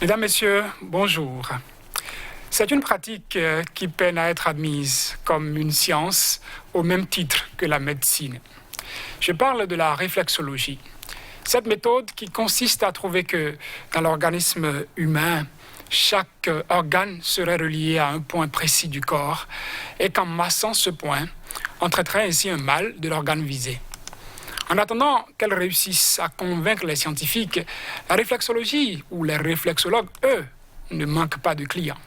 Mesdames, Messieurs, bonjour. C'est une pratique qui peine à être admise comme une science au même titre que la médecine. Je parle de la réflexologie. Cette méthode qui consiste à trouver que dans l'organisme humain, chaque organe serait relié à un point précis du corps et qu'en massant ce point, on traiterait ainsi un mal de l'organe visé. En attendant qu'elle réussisse à convaincre les scientifiques, la réflexologie ou les réflexologues, eux, ne manquent pas de clients.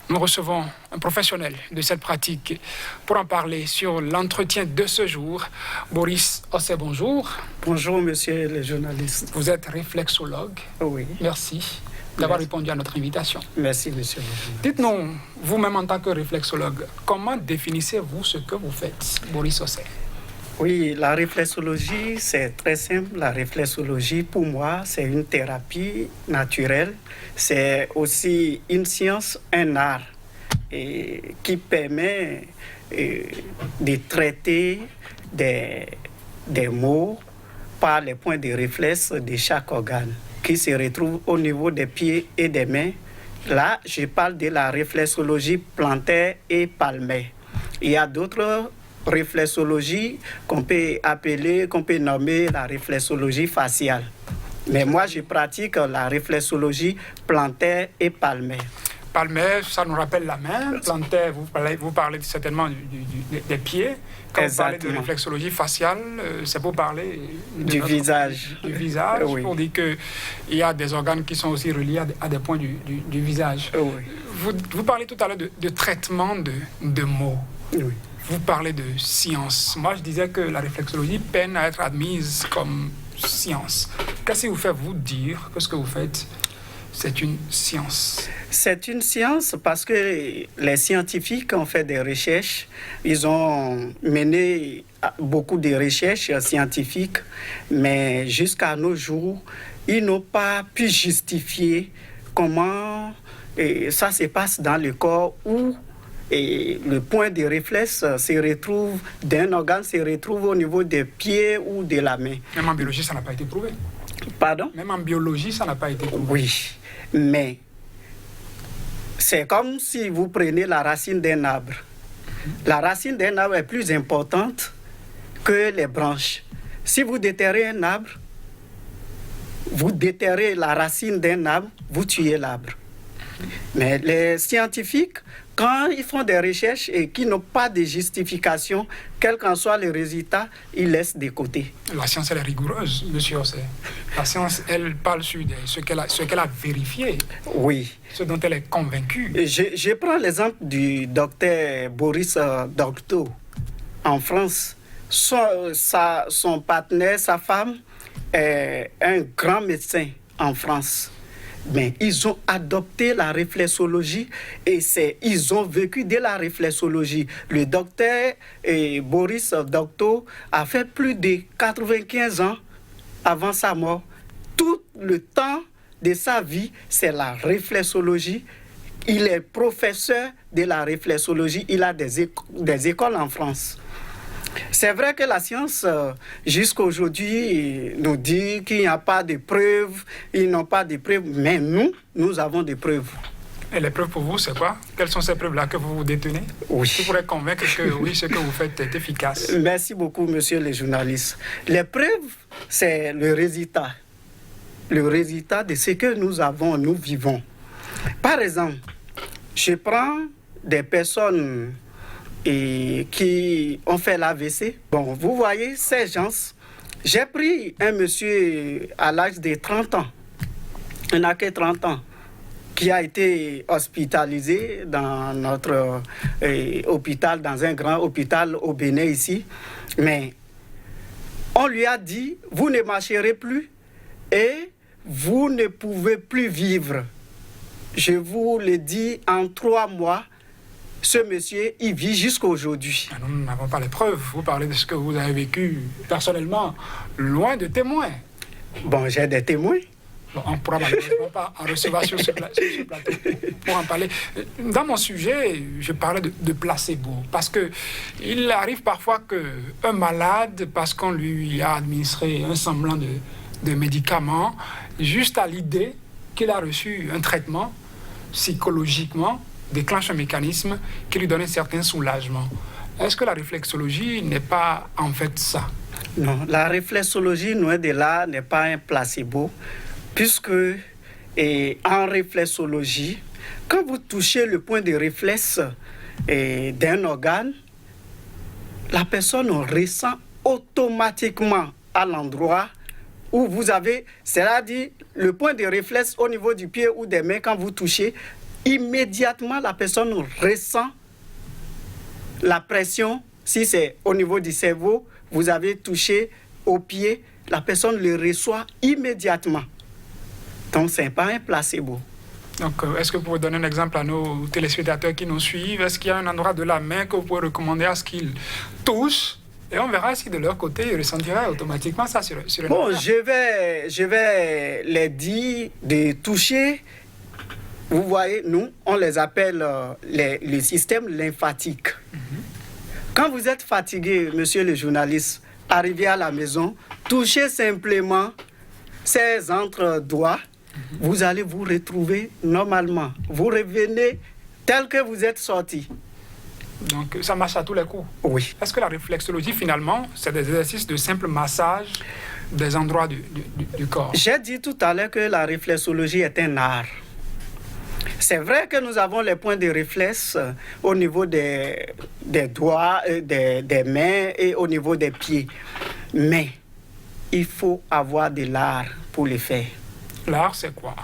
Nous recevons un professionnel de cette pratique pour en parler sur l'entretien de ce jour. Boris Osset, bonjour. Bonjour, monsieur le journaliste. Vous êtes réflexologue. Oui. Merci d'avoir répondu à notre invitation. Merci, monsieur le journaliste. Dites-nous, vous-même en tant que réflexologue, comment définissez-vous ce que vous faites, Boris Osset? Oui, la réflexologie, c'est très simple. La réflexologie, pour moi, c'est une thérapie naturelle. C'est aussi une science, un art, qui permet de traiter des maux par les points de réflexe de chaque organe, qui se retrouvent au niveau des pieds et des mains. Là, je parle de la réflexologie plantaire et palmaire. Il y a d'autres réflexologie qu'on peut nommer la réflexologie faciale. Mais moi, je pratique la réflexologie plantaire et palmaire. Palmaire, ça nous rappelle la main. Plantaire, vous parlez certainement des pieds. Quand vous parlez de réflexologie faciale, c'est pour parler du visage. Du visage, Oui. Pour dire qu'il y a des organes qui sont aussi reliés à des points du visage. Oui. Vous parlez tout à l'heure de traitement de mots. Oui. Vous parlez de science. Moi, je disais que la réflexologie peine à être admise comme science. Qu'est-ce qui vous fait vous dire que ce que vous faites, c'est une science? C'est une science parce que les scientifiques ont fait des recherches. Ils ont mené beaucoup de recherches scientifiques, mais jusqu'à nos jours, ils n'ont pas pu justifier comment ça se passe dans le corps où et le point de réflexe d'un organe se retrouve au niveau des pieds ou de la main. Même en biologie, ça n'a pas été prouvé. Pardon? Même en biologie, ça n'a pas été prouvé. Oui, mais c'est comme si vous prenez la racine d'un arbre. La racine d'un arbre est plus importante que les branches. Si vous déterrez un arbre, vous déterrez la racine d'un arbre, vous tuez l'arbre. Mais les scientifiques, quand ils font des recherches et qui n'ont pas de justification, quel qu'en soit le résultat, ils laissent de côté. La science, elle est rigoureuse, monsieur Osset. La science, elle parle sur ce qu'elle a vérifié. Oui. Ce dont elle est convaincue. Je prends l'exemple du docteur Boris Docteau en France. Son partenaire, sa femme, est un grand médecin en France. Mais ils ont adopté la réflexologie et ils ont vécu de la réflexologie. Le docteur Boris Docteau a fait plus de 95 ans avant sa mort. Tout le temps de sa vie, c'est la réflexologie. Il est professeur de la réflexologie. Il a des écoles en France. C'est vrai que la science, jusqu'à aujourd'hui, nous dit qu'il n'y a pas de preuves, ils n'ont pas de preuves, mais nous avons des preuves. Et les preuves pour vous, c'est quoi? Quelles sont ces preuves-là que vous détenez? Oui. Qui pourraient convaincre que oui, ce que vous faites est efficace? Merci beaucoup, monsieur le journaliste. Les preuves, c'est le résultat. Le résultat de ce que nous vivons. Par exemple, je prends des personnes qui ont fait l'AVC. Bon, vous voyez, ces gens, j'ai pris un monsieur à l'âge de 30 ans, il n'a que 30 ans, qui a été hospitalisé dans notre hôpital, dans un grand hôpital au Bénin ici. Mais on lui a dit, vous ne marcherez plus et vous ne pouvez plus vivre. Je vous le dis, en 3 mois, ce monsieur, il vit jusqu'à aujourd'hui. Nous n'avons pas les preuves. Vous parlez de ce que vous avez vécu personnellement, loin de témoins. Bon, j'ai des témoins. Bon, on ne pourra malheureusement pas en recevoir sur ce plateau pour en parler. Dans mon sujet, je parlais de placebo, parce qu'il arrive parfois qu'un malade, parce qu'on lui a administré un semblant de médicament, juste à l'idée qu'il a reçu un traitement, psychologiquement, déclenche un mécanisme qui lui donne un certain soulagement. Est-ce que la réflexologie n'est pas en fait ça? Non, la réflexologie, loin de là, n'est pas un placebo, puisque en réflexologie, quand vous touchez le point de réflexe d'un organe, la personne ressent automatiquement à l'endroit où vous avez, c'est-à-dire le point de réflexe au niveau du pied ou des mains, quand vous touchez, immédiatement la personne ressent la pression. Si c'est au niveau du cerveau, vous avez touché au pied, la personne le reçoit immédiatement. Donc, ce n'est pas un placebo. Donc, est-ce que vous pouvez donner un exemple à nos téléspectateurs qui nous suivent? Est-ce qu'il y a un endroit de la main que vous pouvez recommander à ce qu'ils touchent? Et on verra si de leur côté, ils ressentiraient automatiquement ça sur une Bon, je vais les dire de toucher. Vous voyez, nous, on les appelle le système lymphatique. Quand vous êtes fatigué, monsieur le journaliste, arrivé à la maison, touchez simplement ces entre-doigts, vous allez vous retrouver normalement. Vous revenez tel que vous êtes sorti. Donc, ça marche à tous les coups. Oui. Est-ce que la réflexologie, finalement, c'est des exercices de simple massage des endroits du corps? J'ai dit tout à l'heure que la réflexologie est un art. C'est vrai que nous avons les points de réflexe au niveau des doigts, des mains et au niveau des pieds. Mais il faut avoir de l'art pour le faire. L'art, c'est quoi?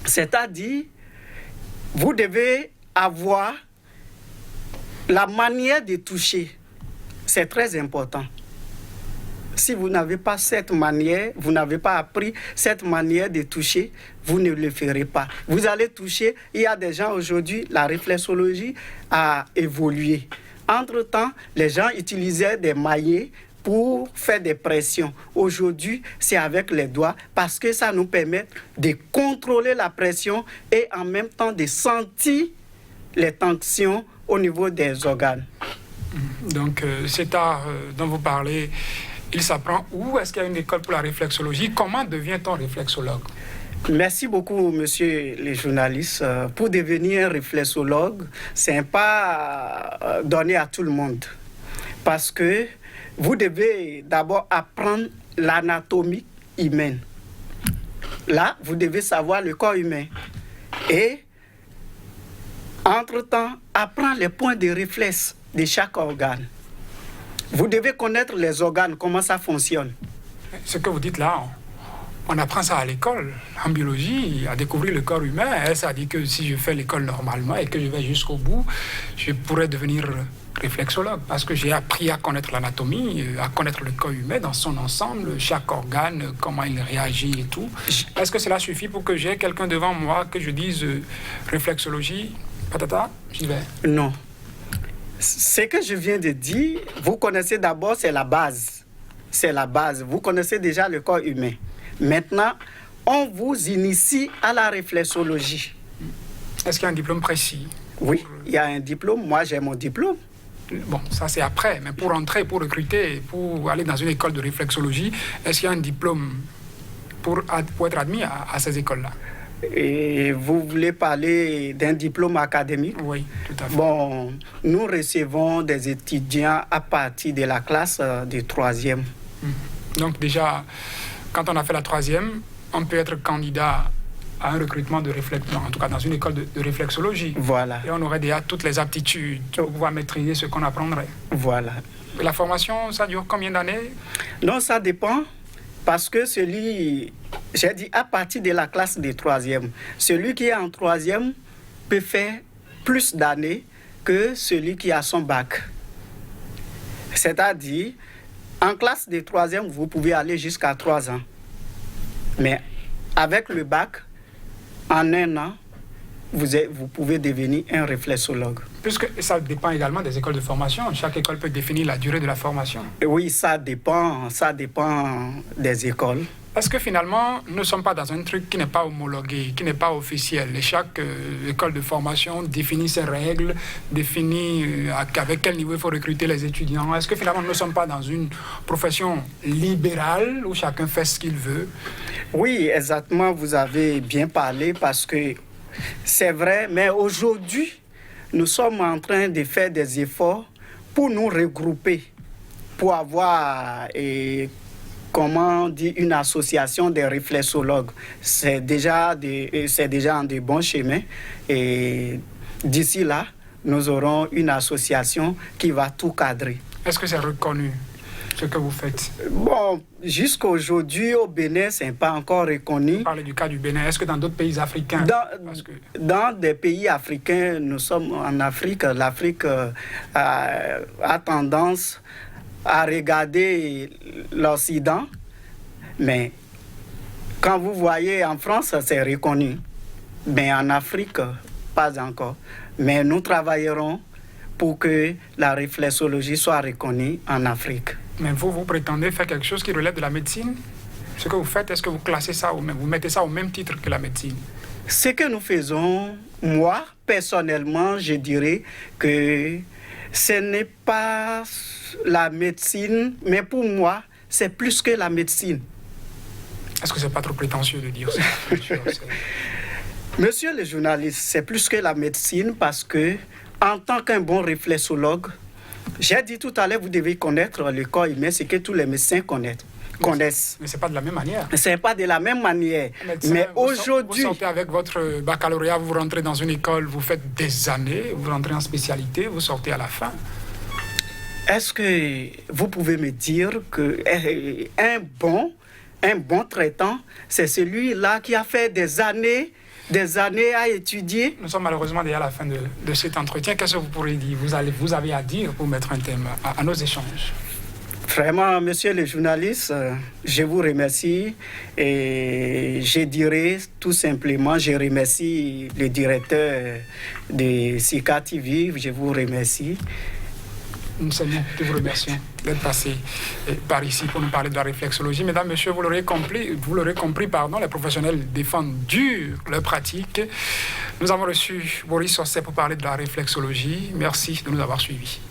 C'est-à-dire, vous devez avoir la manière de toucher. C'est très important. Si vous n'avez pas cette manière, vous n'avez pas appris cette manière de toucher, vous ne le ferez pas. Vous allez toucher, il y a des gens aujourd'hui, la réflexologie a évolué. Entre-temps, les gens utilisaient des maillets pour faire des pressions. Aujourd'hui, c'est avec les doigts parce que ça nous permet de contrôler la pression et en même temps de sentir les tensions au niveau des organes. Donc, cet art dont vous parlez, il s'apprend où? Est-ce qu'il y a une école pour la réflexologie? Comment devient-on réflexologue? Merci beaucoup, monsieur le journaliste. Pour devenir un réflexologue, ce n'est pas donné à tout le monde. Parce que vous devez d'abord apprendre l'anatomie humaine. Là, vous devez savoir le corps humain. Et, entre-temps, apprendre les points de réflexe de chaque organe. Vous devez connaître les organes, comment ça fonctionne. Ce que vous dites là, on apprend ça à l'école, en biologie, à découvrir le corps humain. Ça dit que si je fais l'école normalement et que je vais jusqu'au bout, je pourrais devenir réflexologue parce que j'ai appris à connaître l'anatomie, à connaître le corps humain dans son ensemble, chaque organe, comment il réagit et tout. Est-ce que cela suffit pour que j'ai quelqu'un devant moi, que je dise réflexologie, patata, j'y vais? Non. Ce que je viens de dire, vous connaissez d'abord, c'est la base. C'est la base. Vous connaissez déjà le corps humain. Maintenant, on vous initie à la réflexologie. Est-ce qu'il y a un diplôme précis? Oui, il y a un diplôme. Moi, j'ai mon diplôme. Bon, ça c'est après. Mais pour entrer, pour recruter, pour aller dans une école de réflexologie, est-ce qu'il y a un diplôme pour être admis à ces écoles-là? Et vous voulez parler d'un diplôme académique? Oui, tout à fait. Bon, nous recevons des étudiants à partir de la classe de 3e. Donc déjà, quand on a fait la 3e, on peut être candidat à un recrutement de réflexologie, en tout cas dans une école de réflexologie. Voilà. Et on aurait déjà toutes les aptitudes pour pouvoir maîtriser ce qu'on apprendrait. Voilà. Et la formation, ça dure combien d'années? Non, ça dépend. Parce que j'ai dit à partir de la classe de 3e, celui qui est en 3e peut faire plus d'années que celui qui a son bac. C'est-à-dire, en classe de 3e, vous pouvez aller jusqu'à 3 ans. Mais avec le bac, en 1 an, vous pouvez devenir un réflexologue. Puisque ça dépend également des écoles de formation. Chaque école peut définir la durée de la formation. Oui, ça dépend des écoles. Est-ce que finalement, nous ne sommes pas dans un truc qui n'est pas homologué, qui n'est pas officiel? Et chaque école de formation définit ses règles, définit avec quel niveau il faut recruter les étudiants. Est-ce que finalement, nous ne sommes pas dans une profession libérale où chacun fait ce qu'il veut? Oui, exactement, vous avez bien parlé parce que c'est vrai, mais aujourd'hui, nous sommes en train de faire des efforts pour nous regrouper, pour avoir comment dire, une association des réflexologues. C'est déjà en de bons chemins. Et d'ici là, nous aurons une association qui va tout cadrer. Est-ce que c'est reconnu, ce que vous faites? Bon, jusqu'à aujourd'hui, au Bénin, ce n'est pas encore reconnu. Vous parlez du cas du Bénin. Est-ce que dans d'autres pays africains? Dans des pays africains, nous sommes en Afrique. L'Afrique a tendance à regarder l'Occident, mais quand vous voyez en France, c'est reconnu. Mais en Afrique, pas encore. Mais nous travaillerons pour que la réflexologie soit reconnue en Afrique. Mais vous prétendez faire quelque chose qui relève de la médecine? Ce que vous faites, est-ce que vous classez ça vous mettez ça au même titre que la médecine? Ce que nous faisons, moi, personnellement, je dirais que ce n'est pas la médecine, mais pour moi, c'est plus que la médecine. Est-ce que c'est pas trop prétentieux de dire ça? Monsieur le journaliste, c'est plus que la médecine parce que, en tant qu'un bon réflexologue, j'ai dit tout à l'heure, vous devez connaître le corps humain, ce que tous les médecins connaissent. Mais ce n'est pas de la même manière. Ce n'est pas de la même manière. Mais aujourd'hui... Vous sortez avec votre baccalauréat, vous rentrez dans une école, vous faites des années, vous rentrez en spécialité, vous sortez à la fin. Est-ce que vous pouvez me dire qu'un bon traitant, c'est celui-là qui a fait des années à étudier? Nous sommes malheureusement déjà à la fin de cet entretien. Qu'est-ce que vous pourrez dire? Vous avez à dire pour mettre un thème à nos échanges? Vraiment, monsieur le journaliste, je vous remercie et je dirais tout simplement, je remercie le directeur de Sika TV, je vous remercie. C'est nous qui vous remercions d'être passé par ici pour nous parler de la réflexologie. Mesdames, Messieurs, vous l'aurez compris, les professionnels défendent dur leur pratique. Nous avons reçu Boris Sosset pour parler de la réflexologie. Merci de nous avoir suivis.